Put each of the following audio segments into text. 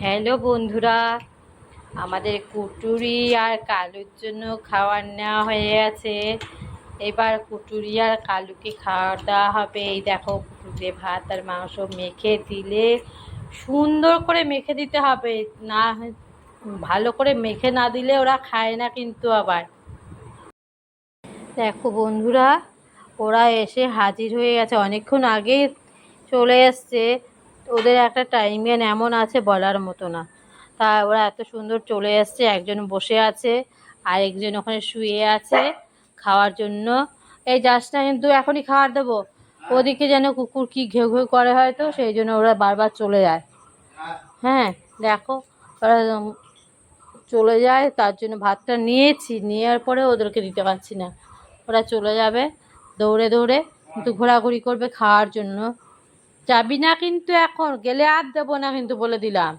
Hello বন্ধুরা, আমাদের কুটুরি আর কালুর জন্য খাবার নেওয়া হয়ে গেছে। এবার কুটুরি আর কালুকে খাবার দেওয়া হবে। এই দেখো, কুটুরিতে ভাত আর মাংস মেখে দিলে সুন্দর করে মেখে দিতে হবে, না ভালো করে মেখে না দিলে ওরা খায় না কিন্তু। আবার দেখো বন্ধুরা, ওরা এসে হাজির হয়ে গেছে, অনেকক্ষণ আগেই চলে এসছে। ওদের একটা টাইমিং এমন আছে বলার মতো না। তা ওরা এত সুন্দর চলে এসছে, একজন বসে আছে আর একজন ওখানে শুয়ে আছে খাওয়ার জন্য। এই যাস না কিন্তু, এখনই খাবার দেবো। ওদিকে যেন কুকুর কি ঘেউ ঘেউ করে, হয়তো সেই জন্য ওরা বারবার চলে যায়। হ্যাঁ দেখো, ওরা চলে যায়, তার জন্য ভাতটা নিয়েছি, নেওয়ার পরে ওদেরকে দিতে পারছি না। ওরা চলে যাবে দৌড়ে দৌড়ে, কিন্তু ঘোরাঘুরি করবে খাওয়ার জন্য। যাবি না কিন্তু, এখন গেলে আর দেবো না কিন্তু, বলে দিলাম।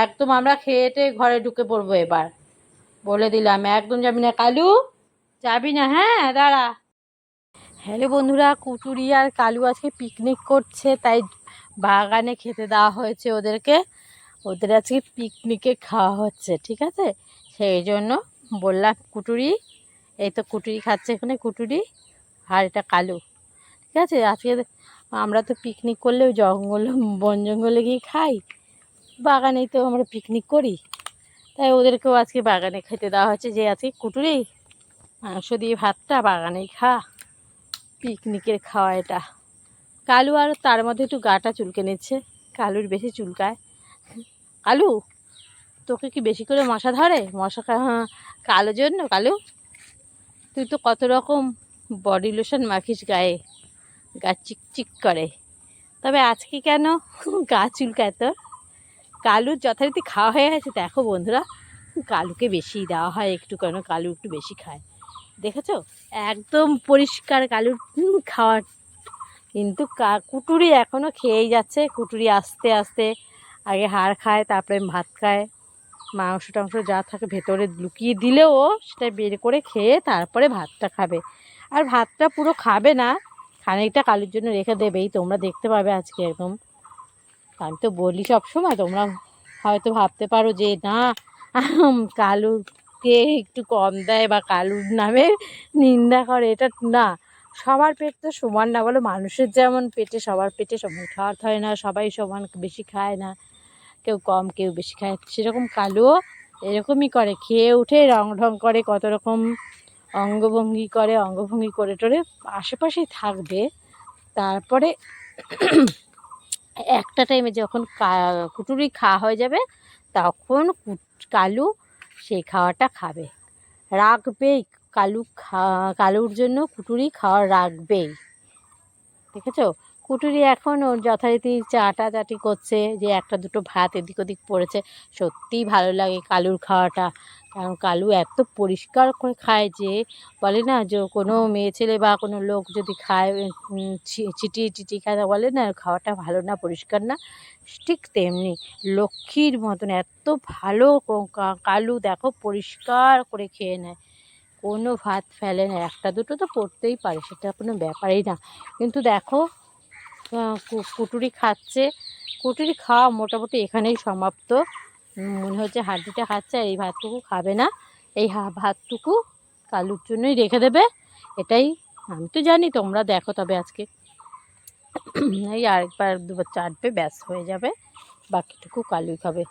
একদম আমরা খেয়েটে ঘরে ঢুকে পড়বো এবার, বলে দিলাম। একদম যাবি না কালু, যাবি না। হ্যাঁ দাঁড়া। হ্যালো বন্ধুরা, কুটুরি আর কালু আজকে পিকনিক করছে, তাই বাগানে খেতে দেওয়া হয়েছে ওদেরকে। ওদের আজকে পিকনিকে খাওয়া হচ্ছে, ঠিক আছে? সেই জন্য বললাম কুটুরি, এই তো কুটুরি খাচ্ছে এখানে, কুটুরি আর এটা কালু, ঠিক আছে? আজকে আমরা তো পিকনিক করলে ওই জঙ্গলে, বন জঙ্গলে গিয়ে খাই, বাগানেই তো আমরা পিকনিক করি। তাই ওদেরকেও আজকে বাগানে খেতে দেওয়া হচ্ছে, যে আজকে কুটুরি মাংস দিয়ে ভাতটা বাগানেই খা, পিকনিকের খাওয়া এটা। কালু আর তার মধ্যে একটু গাটা চুলকে নিচ্ছে, কালুর বেশি চুলকায়। কালু, তোকে কি বেশি করে মশা ধরে? মশা কালোর জন্য? কালু, তুই তো কত রকম বডি লোশন মাখিস গায়ে, গা চিকচিক করে, তবে আজকে কেন গা চুলকায় তোর? কালুর যথারীতি খাওয়া হয়ে গেছে। দেখো বন্ধুরা, কালুকে বেশি দেওয়া হয় একটু, কেন কালু একটু বেশি খায়, দেখেছো? একদম পরিষ্কার কালুর খাওয়ার। কিন্তু কুটুরি এখনও খেয়েই যাচ্ছে। কুটুরি আস্তে আস্তে আগে হাড় খায়, তারপরে ভাত খায়। মাংস টাংস যা থাকে ভেতরে লুকিয়ে দিলেও সেটা বের করে খেয়ে তারপরে ভাতটা খাবে। আর ভাতটা পুরো খাবে না, খানিকটা কালুর জন্য রেখে দেবেই, তোমরা দেখতে পাবে আজকে একদম। আমি তো বলি সব সময়, তোমরা হয়তো ভাবতে পারো যে না, কালুকে একটু কম দেয় বা কালুর নামে নিন্দা করে, এটা না। সবার পেট তো সমান না, বলো? মানুষের যেমন পেটে, সবার পেটে সমান খাওয়ার হয় না, সবাই সমান বেশি খায় না, কেউ কম কেউ বেশি খায়। সেরকম কালুও এরকমই করে, খেয়ে উঠে রং ঢং করে, কত রকম অঙ্গভঙ্গি করে, অঙ্গভঙ্গি করে টোরে আশেপাশেই থাকবে। তারপরে একটা টাইমে যখন কুটুরি খাওয়া হয়ে যাবে, তখন কালু সেই খাওয়াটা খাবে, রাখবেই। কালুর জন্য কুটুরি খাওয়া রাখবেই, দেখেছো? কুটুরি এখন ওর যথারীতি চাটাচাটি করছে, যে একটা দুটো ভাত এদিক ওদিক পড়েছে। সত্যিই ভালো লাগে কালুর খাওয়াটা, কারণ কালু এত পরিষ্কার করে খায়, যে বলে না, যে কোনো মেয়ে ছেলে বা কোনো লোক যদি খায় চিটিয়ে চিটিয়ে খায়, বলে না খাওয়াটা ভালো না, পরিষ্কার না। ঠিক তেমনি লক্ষ্মীর মতন এত ভালো কালু, দেখো, পরিষ্কার করে খেয়ে নেয়, কোনো ভাত ফেলে না। একটা দুটো তো পড়তেই পারে, সেটা কোনো ব্যাপারই না। কিন্তু দেখো, কুটুরি খাচ্ছে। কুটুরি খাওয়া মোটামুটি এখানেই সমাপ্ত। মনে হচ্ছে হাড্ডিটা খাচ্ছে, আর এই ভাতটুকু খাবে না। এই ভাতটুকু কালুর জন্যই রেখে দেবে, এটাই আমি তো জানি। তোমরা দেখো তবে আজকে এই আরেকবার দুবার চাটবে, ব্যাস হয়ে যাবে, বাকিটুকু কালুই খাবে,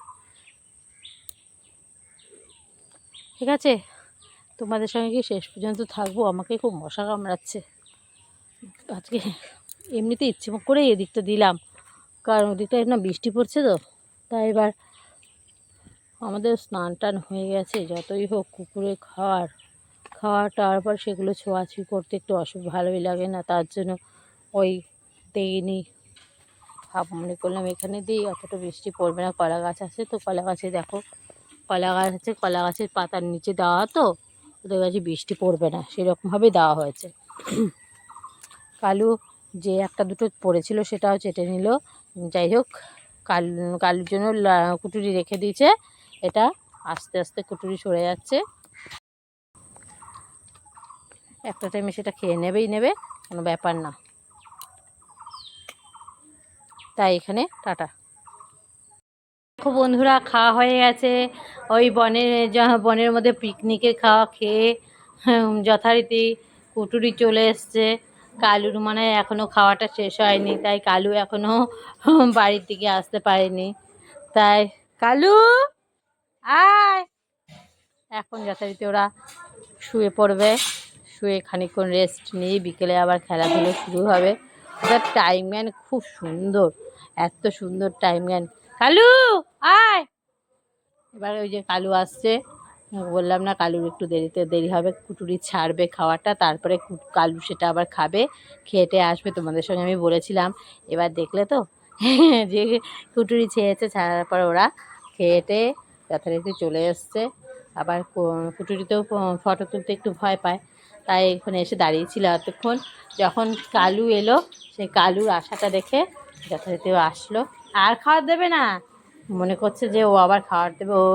ঠিক আছে? তোমাদের সঙ্গে কি শেষ পর্যন্ত থাকবো? আমাকে খুব মশা কামড়াচ্ছে আজকে। এমনিতে ইচ্ছে করে এদিকটা দিলাম, কারণ ওদিকটা না বৃষ্টি পড়ছে তো। তাই এবার আমাদের স্নান টান হয়ে গেছে, যতই হোক কুকুরে খাওয়াটার পর সেগুলো ছোঁয়াছুঁই করতে একটু ভালোই লাগে না, তার জন্য ওই দিইনি। মনে করলাম এখানে দিই, অতটা বৃষ্টি পড়বে না। কলা গাছ আছে তো, কলা গাছে দেখো, কলা গাছ আছে, কলা গাছের পাতার নিচে দেওয়া তো, ওদের কাছে বৃষ্টি পড়বে না, সেরকমভাবেই দেওয়া হয়েছে। কালু যে একটা দুটো পড়েছিল সেটাও চেটে নিল। যাই হোক, কালুর জন্য কুটুরি রেখে দিয়েছে। এটা আস্তে আস্তে কুটুরি সরে যাচ্ছে, একটা টাইমে সেটা খেয়ে নেবে, কোনো ব্যাপার না। তাই এখানে টাটা। দেখো বন্ধুরা, খাওয়া হয়ে গেছে। ওই বনের মধ্যে পিকনিকে খাওয়া খেয়ে যথারীতি কুটুরি চলে এসছে। কালুর মানে এখনো খাওয়াটা শেষ হয়নি, তাই কালু এখনো বাড়ির দিকে আসতে পারেনি। তাই কালু আয়, এখন যথারীতি ওরা শুয়ে পড়বে। শুয়ে খানিকক্ষণ রেস্ট নিয়ে বিকেলে আবার খেলাধুলো শুরু হবে। ওদের টাইমম্যান খুব সুন্দর, এত সুন্দর টাইমম্যান। কালু আয়, এবার ওই যে কালু আসছে। বললাম না কালুর একটু দেরি হবে, কুটুরি ছাড়বে খাওয়াটা, তারপরে কালু সেটা আবার খাবে, খেটে আসবে। তোমাদের সঙ্গে আমি বলেছিলাম, এবার দেখলে তো যে কুটুরি ছেড়েছে, ছাড়ার পর ওরা খেটে যথারীতি চলে এসছে। আবার কুটুরিতেও ফটো তুলতে একটু ভয় পায়, তাই এখানে এসে দাঁড়িয়েছিল এতক্ষণ। যখন কালু এলো, সেই কালুর আশাটা দেখে যথারীতি ও আসলো। আর খাওয়ার দেবে না, মনে করছে যে ও আবার খাওয়ার দেবে। ও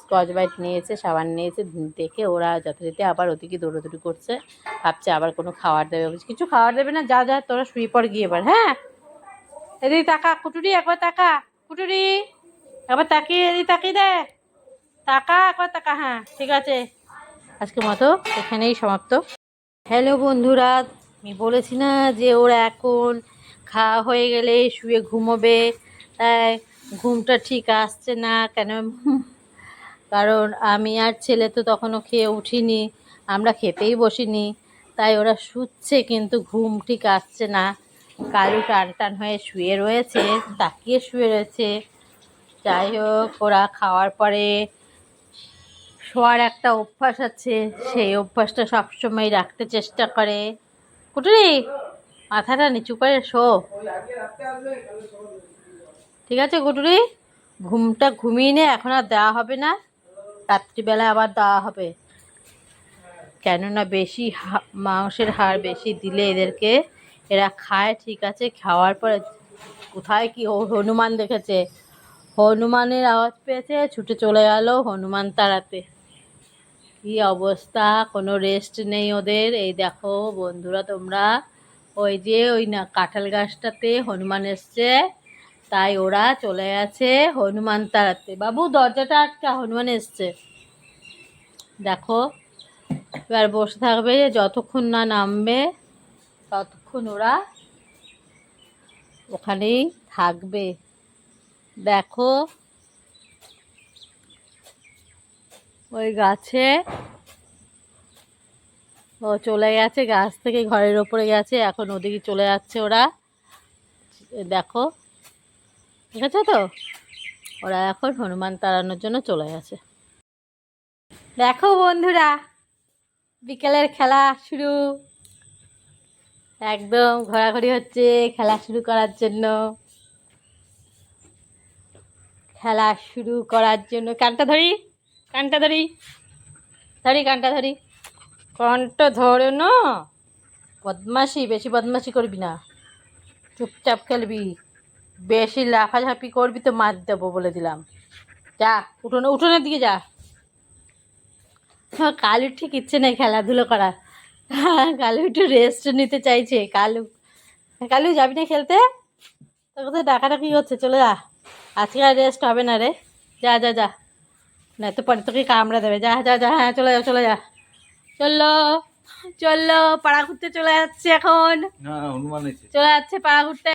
স্কচ ব্রাইট নিয়েছে, সাবান নিয়েছে, দেখে ওরা যথারীতি আবার ওদিকে দৌড়োদৌড়ি করছে, ভাবছে আবার কোনো খাবার দেবে। কিছু খাবার দেবে না, যা যা তোরা শুয়ে পড় গিয়ে এবার। হ্যাঁ, এদিকে তাকা কুটুরি, একবার তাকা কুটুরি, একবার তাকিয়ে এদিকে তাকিয়ে দে, তাকা একবার তাকা। হ্যাঁ ঠিক আছে, আজকের মতো এখানেই সমাপ্ত। হ্যালো বন্ধুরা, আমি বলেছি না যে ওরা এখন খাওয়া হয়ে গেলে শুয়ে ঘুমোবে, তাই ঘুমটা ঠিক আসছে না কেন, কারণ আমি আর ছেলে তো তখনও খেয়ে উঠিনি, আমরা খেতেই বসিনি, তাই ওরা শুচ্ছে কিন্তু ঘুম ঠিক আসছে না। কালু টান টান হয়ে শুয়ে রয়েছে, তাকিয়ে শুয়ে রয়েছে। যাই হোক, ওরা খাওয়ার পরে শোয়ার একটা অভ্যাস আছে, সেই অভ্যাসটা সবসময় রাখতে চেষ্টা করে। কুটুরি, মাথাটা নিচু করে শো। ঠিক আছে কুটুরি, ঘুমটা ঘুমিয়ে নে, এখন আর দেওয়া হবে না, রাত্রিবেলা আবার দেওয়া হবে। কেননা বেশি মাংসের হাড় বেশি দিলে এদেরকে, এরা খায় ঠিক আছে, খাওয়ার পরে কোথায় কি হনুমান দেখেছে, হনুমানের আওয়াজ পেয়েছে, ছুটে চলে গেল হনুমান তাড়াতে। কি অবস্থা, কোনো রেস্ট নেই ওদের। এই দেখো বন্ধুরা তোমরা, ওই যে ওই না কাঁঠাল গাছটাতে হনুমান এসছে, তাই ওরা চলে গেছে হনুমান তাড়াতে। বাবু দরজাটা আটকা, হনুমান এসছে। দেখো, এবার বসে থাকবে, যতক্ষণ না নামবে ততক্ষণ ওরা ওখানেই থাকবে। দেখো ওই গাছে ও চলে গেছে, গাছ থেকে ঘরের ওপরে গেছে, এখন ওদিকে চলে যাচ্ছে ওরা। দেখো, ঠিক আছে তো, ওরা এখন হনুমান তাড়ানোর জন্য চলে গেছে। দেখো বন্ধুরা, বিকেলের খেলা শুরু, একদম ঘোরাঘুরি হচ্ছে খেলা শুরু করার জন্য। খেলা শুরু করার জন্য কানটা ধরি, কানটা ধরি, ধরি কানটা ধরি, কানটা ধরে না, বদমাশি, বেশি বদমাশি করবি না, চুপচাপ খেলবি, বেশি লাফাঝাপি করবি তো মার দেবো বলে দিলাম। যা উঠোনে, উঠোনের দিকে যা। কালুর ঠিক ইচ্ছে নেই খেলাধুলো করার, কালু একটু রেস্ট নিতে চাইছে। কালু, কালু যাবি না খেলতে, তোর কোথায় ডাকাডাকি হচ্ছে, চলে যা, আজকে আর রেস্ট হবে না রে, যা যা যা, না তো পরে তোকে কামড়া দেবে, যা যা যা, হ্যাঁ চলে যা চলে যা। চললো চললো, পাড়া ঘুরতে চলে যাচ্ছে এখন, চলে যাচ্ছে পাড়া ঘুরতে।